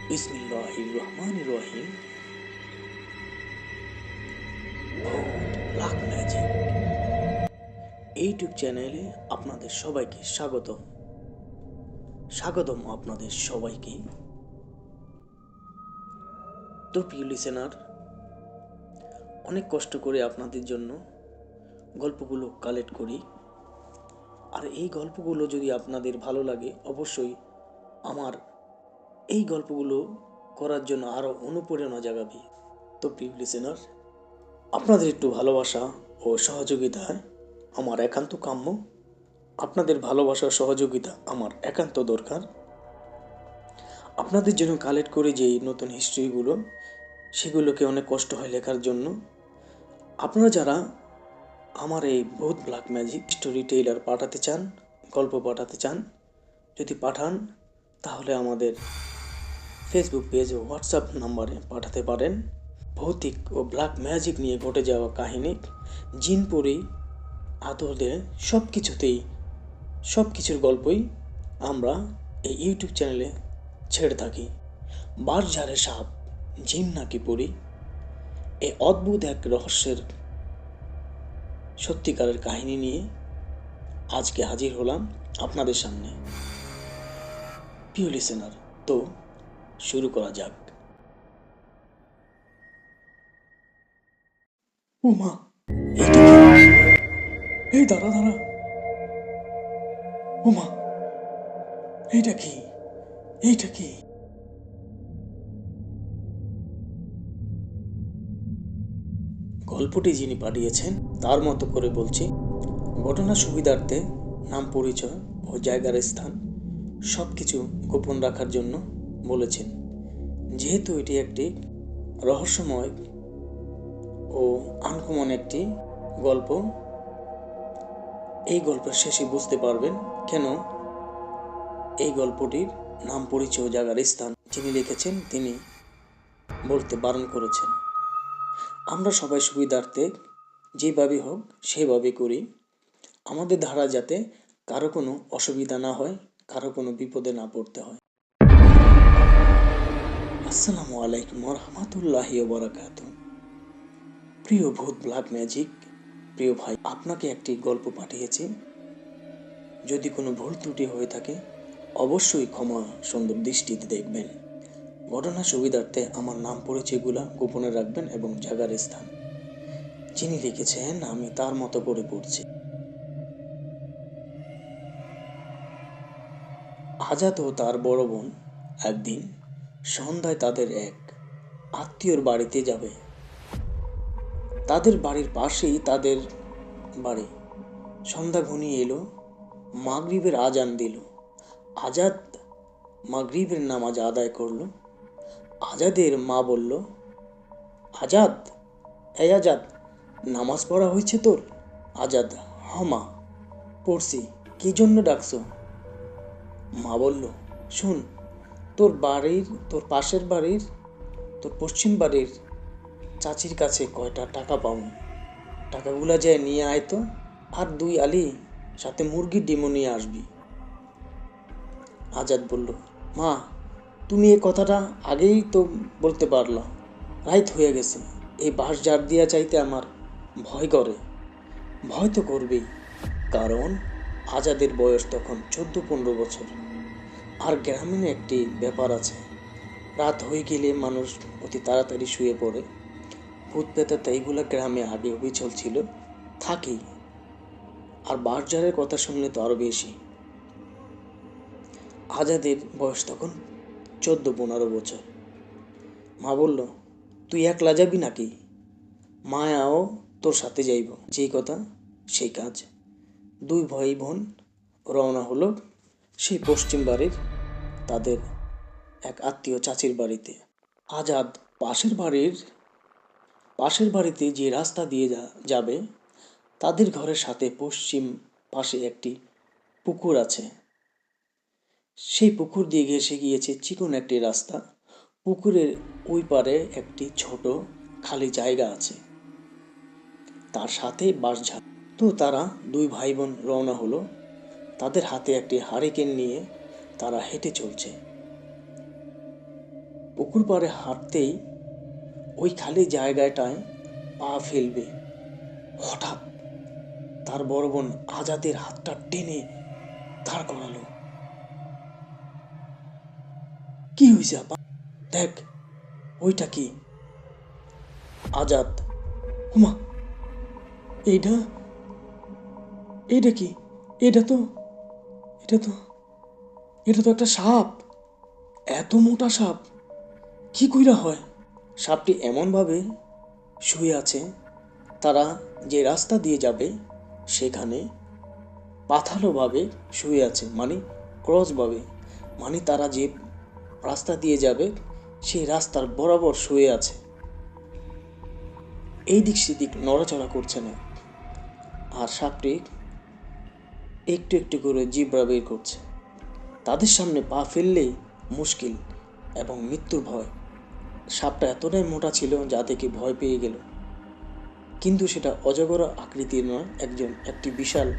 বিসমিল্লাহির রহমানির রহিম। ভূত ব্ল্যাক ম্যাজিক ইউটিউব চ্যানেলে আপনাদের সবাইকে স্বাগতম আপনাদের সবাইকে। তো প্রিয় লিসেনার, অনেক কষ্ট করে আপনাদের জন্য গল্পগুলো কালেক্ট করি, আর এই গল্পগুলো যদি আপনাদের ভালো লাগে অবশ্যই আমার এই গল্পগুলো করার জন্য আরও অনুপ্রেরণা জাগাবে। তো প্রিয় লিসেনার, আপনাদের একটু ভালোবাসা ও সহযোগিতায় আমার একান্ত কাম্য। আপনাদের ভালোবাসা সহযোগিতা আমার একান্ত দরকার। আপনাদের জন্য কালেক্ট করে যে নতুন হিস্ট্রিগুলো, সেগুলোকে অনেক কষ্ট হয় লেখার জন্য। আপনারা যারা আমার এই ভূত ব্ল্যাক ম্যাজিক স্টোরি টেইলার পাঠাতে চান, গল্প পাঠাতে চান, যদি পাঠান তাহলে আমাদের ফেসবুক পেজ ও হোয়াটসঅ্যাপ নাম্বারে পাঠাতে পারেন। ভৌতিক ও ব্ল্যাক ম্যাজিক নিয়ে ঘটে যাওয়া কাহিনী, জিনপরি, আতরদের সব কিছুর গল্পই আমরা এই ইউটিউব চ্যানেলে ছেড়ে থাকি। বাঁশঝাড়ে সাপ, জিন নাকি পরি, এই অদ্ভুত এক রহস্যের সত্যিকারের কাহিনী নিয়ে আজকে হাজির হলাম আপনাদের সামনে। প্রিয় লিসেনার, তো শুরু করা যাক। ও মা, এইটা কি? এই দাঁড়া। ও মা, এইটা কি? গল্পটি যিনি পাঠিয়েছেন তার মতো করে বলছি। ঘটনার সুবিধার্থে নাম, পরিচয় ও জায়গার স্থান সব কিছু গোপন রাখার জন্য বলেছেন। যেহেতু এটি একটি রহস্যময় ও আনকমন একটি গল্প, এই গল্পের শেষে বুঝতে পারবেন কেন এই গল্পটির নাম, পরিচয় ও জায়গার স্থান যিনি লিখেছেন তিনি বলতে বারণ করেছেন। আমরা সবাই সুবিধার্থে যেভাবে হোক সেভাবে করি, আমাদের ধারা যাতে কারো কোনো অসুবিধা না হয়, কারো কোনো বিপদে না পড়তে হয়। আসসালামু আলাইকুম রহমতুল্লাহি ওয়া বারাকাতুহু। প্রিয় ভূত ব্ল্যাক ম্যাজিক প্রিয় ভাই, আপনাকে একটি গল্প পাঠিয়েছি। যদি কোনো ভুল ত্রুটি হয়ে থাকে অবশ্যই ক্ষমা সুন্দর দৃষ্টিতে দেখবেন। ঘটনার সুবিধার্থে আমার নাম, পরিচয়গুলা গোপনে রাখবেন এবং জায়গার স্থান যিনি লিখেছেন আমি তার মতো করে পড়ছি। আজাদ ও তার বড় বোন একদিন সন্ধ্যায় তাদের এক আত্মীয়র বাড়িতে যাবে। তাদের বাড়ির পাশেই তাদের বাড়ি। সন্ধ্যা ঘনিয়ে এলো, মাগরিবের আজান দিল। আজাদ মাগরিবের নামাজ আদায় করল। আজাদের মা বলল, আজাদ, এই আজাদ, নামাজ পড়া হয়েছে তোর? আজাদ, হ মা, পড়ছি। কি জন্য ডাকছো? মা বলল, শুন, তোর পাশের বাড়ির, তোর পশ্চিম বাড়ির চাচির কাছে কয়টা টাকা পাও, টাকাগুলা যায় নিয়ে আয় তো, আর 2 আলি সাথে মুরগির ডিমও নিয়ে আসবি। আজাদ বলল, মা, তুমি এই কথাটা আগেই তো বলতে পারলা, রাইত হয়ে গেছে। এই বাঁশ ঝাড় দিয়া চাইতে আমার ভয় করে। ভয় তো করবেই, কারণ আজাদের বয়স তখন 14-15 বছর। আর গ্রামীণ একটি ব্যাপার আছে, রাত হয়ে গেলে মানুষ অতি তাড়াতাড়ি শুয়ে পড়ে। ভূত প্রেতাত্মা এইগুলা গ্রামে আগে অবিচল ছিল, থাকেই। আর বাঁশঝাড়ের কথা শুনলে তো আরো বেশি। আজাদের বয়স তখন 14-15 বছর। মা বলল, তুই একলা যাবি নাকি? মায়াও তোর সাথে যাইব। যেই কথা সেই কাজ। 2 ভাই বোন রওনা হলো সেই পশ্চিম বাড়ির তাদের এক আত্মীয় চাচির বাড়িতে। আজাদ পাশের বাড়িতে যে রাস্তা দিয়ে যাবে, তাদের ঘরের সাথে পশ্চিম পাশে একটি পুকুর আছে। সেই পুকুর দিয়ে ঘেঁষে গিয়েছে চিকন একটি রাস্তা। পুকুরের ওই পারে একটি ছোট খালি জায়গা আছে, তার সাথে বাঁশঝাড়। তো তারা 2 ভাই বোন রওনা হলো। তাদের হাতে একটি হারিকেন নিয়ে তারা হেঁটে চলছে। পুকুর পাড়ে হাঁটতেই ওই খালি জায়গাটায় পা ফেলবে, হঠাৎ তার বড় বোন আজাদের হাতটা টেনে দাঁড় করালো। কি হয়েছে আপা? দেখ, ওইটা কি? আজাদ, হুমা, এইটা এইটা কি? এটা তো এটা তো এটা তো একটা সাপ। এত মোটা সাপ কি কইরা হয়? সাপটি এমনভাবে শুয়ে আছে, তারা যে রাস্তা দিয়ে যাবে সেখানে পাথালোভাবে শুয়ে আছে, মানে ক্রসভাবে, মানে তারা যে রাস্তা দিয়ে যাবে সেই রাস্তার বরাবর শুয়ে আছে, এই দিক সেদিক নড়াচড়া করছে না। আর সাপটি একটু একটু করে জিব্রা বের করছে। তাদের সামনে পা ফেললেই মুশকিল এবং মৃত্যুর ভয়। সাপটা এতটাই মোটা ছিল যা দেখে ভয় পেয়ে গেল, কিন্তু সেটা অজগর আকৃতির নয়, একটি বিশাল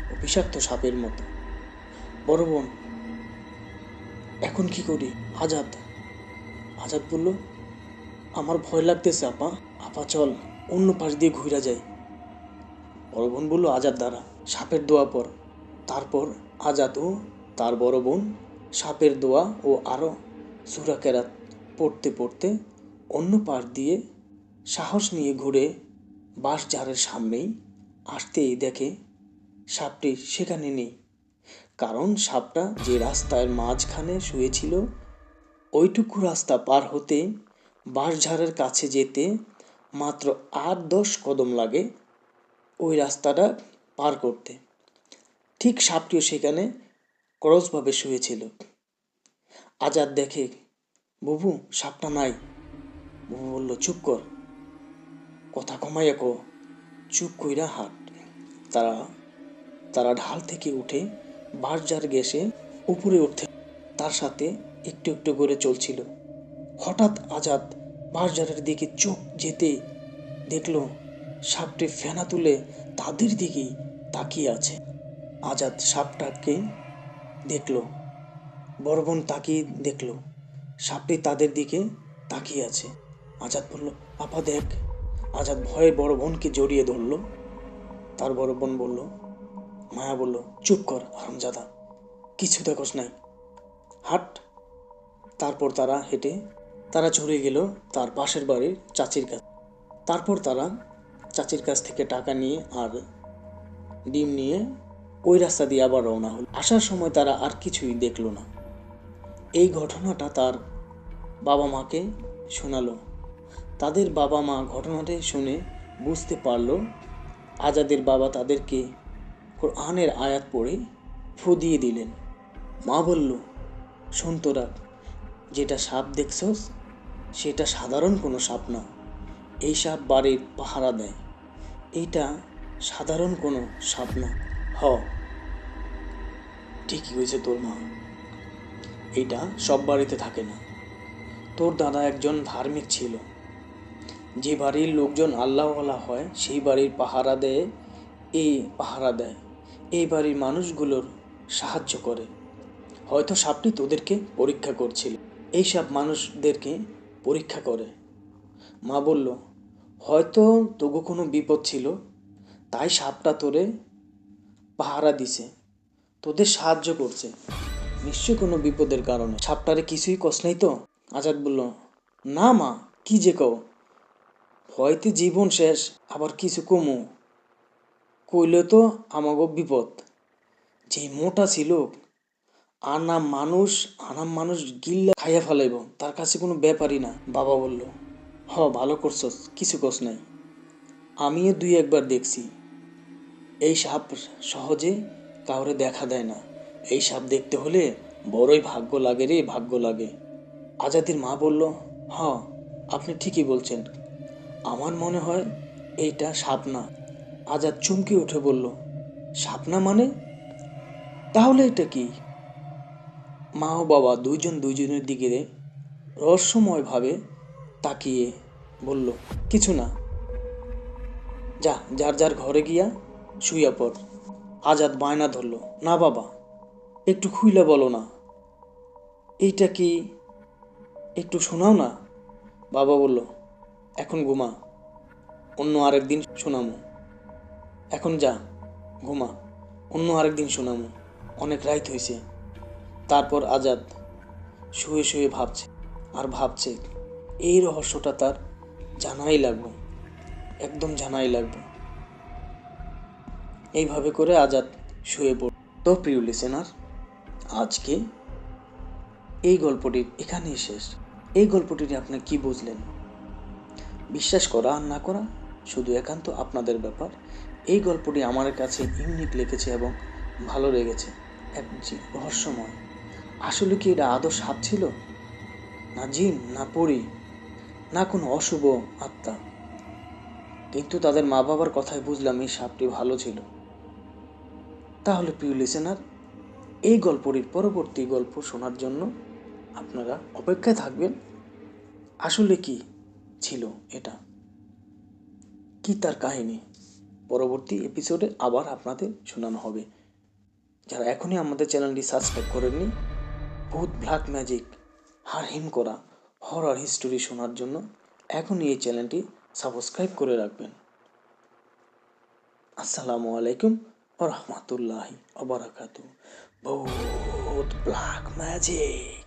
ও বিষাক্ত সাপের মতো। বড় বোন, এখন কি করি? আজাদ আজাদ বলল, আমার ভয় লাগতেছে আপা। আপা চল, অন্য পাশ দিয়ে ঘুরা যায়। বড় বোন বলল, আজাদ দাঁড়া, সাপের দোয়া পর। তারপর আজাদ ও তার বড় বোন সাপের দোয়া ও আরও সূরা কেরাত পড়তে পড়তে অন্য পাশ দিয়ে সাহস নিয়ে ঘুরে বাঁশঝাড়ের সামনেই আসতেই দেখে সাপটি সেখানে নেই। কারণ সাপটা যে রাস্তার মাঝখানে শুয়েছিল, ওইটুকু রাস্তা পার হতে বাঁশঝাড়ের কাছে যেতে মাত্র 8-10 কদম লাগে ওই রাস্তাটা পার করতে। ঠিক সাপটিও সেখানে ক্রসভাবে শুয়েছিল। আজাদ দেখে, বুবু সাপটা নাই। বুবু বলল, চুপ কর, কথা কমাইয়া কো, চুপ কইরা হাট। তারা তারা ঢাল থেকে উঠে বাঁশঝাড় ঘেঁষে উপরে উঠতে তার সাথে একটু একটু করে চলছিল। হঠাৎ আজাদ বাঁশঝাড়ের দিকে চোখ যেতে দেখল সাপটি ফেনা তুলে তাদের দিকেই তাকিয়ে আছে। আজাদ সাপটাকে দেখল, বড় বোন তাকিয়ে দেখল সাপটি তাদের দিকে তাকিয়ে আছে। আজাদ বলল, আপা দেখ। আজাদ ভয়ে বড় বোনকে জড়িয়ে ধরল। তার বড় বোন বলল, মায়া বলল, চুপ কর হারামজাদা, কিছু দেখোস নাই, হাট। তারপর তারা চলে গেল তার পাশের বাড়ির চাচির কাছে। তারপর তারা চাচির কাছ থেকে টাকা নিয়ে আর ডিম নিয়ে ওই রাস্তা দিয়ে আবার রওনা হল। আসার সময় তারা আর কিছুই দেখল না। এই ঘটনাটা তার বাবা মাকে শোনালো। তাদের বাবা মা ঘটনাটি শুনে বুঝতে পারল। আজাদের বাবা তাদেরকে কোরআনের আয়াত পড়ে ফু দিয়ে দিলেন। মা বলল, শোন তোরা, যেটা সাপ দেখছস সেটা সাধারণ কোনো সাপ না। এই সাপ বাড়ির পাহারা দেয়, এইটা সাধারণ কোনো সাপ না। হ, ঠিকই হয়েছে তোর মা, এইটা সব বাড়িতে থাকে না। তোর দাদা একজন ধার্মিক ছিল। যে বাড়ির লোকজন আল্লাহওয়ালা হয় সেই বাড়ির পাহারা দেয়, এই বাড়ির মানুষগুলোর সাহায্য করে। হয়তো সাপটি তোদেরকে পরীক্ষা করছিল। এই সাপ মানুষদেরকে পরীক্ষা করে। মা বলল, হয়তো তবু কোনো বিপদ ছিল, তাই সাপটা তোরে পাহারা দিছে, তোদের সাহায্য করছে, নিশ্চয় কোনো বিপদের কারণে। সাপটারে কিছুই কস নাই তো? আজাদ বলল, না মা, কি যে কও, ভয়তে জীবন শেষ, আবার কিছু কমু কইলে তো আমাগো বিপদ। যে মোটা ছিল, আনাম মানুষ গিল্লা খাইয়া ফেলাইব, তার কাছে কোনো ব্যাপারই না। বাবা বলল, ভালো করছস, কিছু কস নাই, আমিও 2-1 বার দেখছি। এই সাপ সহজে কাউরে দেখা দেয় না। এই সাপ দেখতে হলে বড়ই ভাগ্য লাগে রে, ভাগ্য লাগে। আজাদের মা বলল, আপনি ঠিকই বলছেন, আমার মনে হয় এইটা সাপ না। আজাদ চমকে উঠে বলল, সাপ না মানে? তাহলে এটা কি? মা ও বাবা দুইজনের দিকে রহস্যময়ভাবে তাকিয়ে বলল, কিছু না, যা যার যার ঘরে গিয়া শুইয়া পড়। আজাদ বায়না ধরল, না বাবা, একটু খুইলা বলো না, এইটা কি একটু শোনাও না। বাবা বলল, এখন ঘুমা, অন্য আরেকদিন শোনামো। এখন যা, ঘুমা, অন্য আরেকদিন শোনামো, অনেক রাত হয়েছে। তারপর আজাদ শুয়ে শুয়ে ভাবছে আর ভাবছে, এই রহস্যটা তার জানাই লাগবে, একদম জানাই লাগবে। এইভাবে করে আজাদ শুয়ে পড়ল। তো প্রিয় লিসেনার, আজকে এই গল্পটি এখানেই শেষ। এই গল্পটিতে আপনি কি বুঝলেন? বিশ্বাস করা আর না করা শুধু একান্ত আপনাদের ব্যাপার। এই গল্পটি আমার কাছে ইউনিক লেগেছে এবং ভালো লেগেছে, এক রহস্যময়। আসলে কি এটা আদৌ সাপ ছিল, না জিন, না পরী, না কোনো অশুভ আত্মা? কিন্তু তাদের মা বাবার কথায় বুঝলাম এই সাপটি ভালো ছিল। তাহলে প্রিয় লিসেনার, এই গল্পটির পরবর্তী গল্প শোনার জন্য আপনারা অপেক্ষায় থাকবেন। আসলে কি ছিল এটা, কি তার কাহিনী, পরবর্তী এপিসোডে আবার আপনাদের শোনানো হবে। যারা এখনই আমাদের চ্যানেলটি সাবস্ক্রাইব করেননি, ভূত, ব্ল্যাক ম্যাজিক, হাড়হিম করা হরর হিস্টোরি শোনার জন্য এখনই এই চ্যানেলটি সাবস্ক্রাইব করে রাখবেন। আসসালামু আলাইকুম ওয়া রাহমাতুল্লাহি ওয়া বারাকাতুহু। ভূত, ব্ল্যাক ম্যাজিক।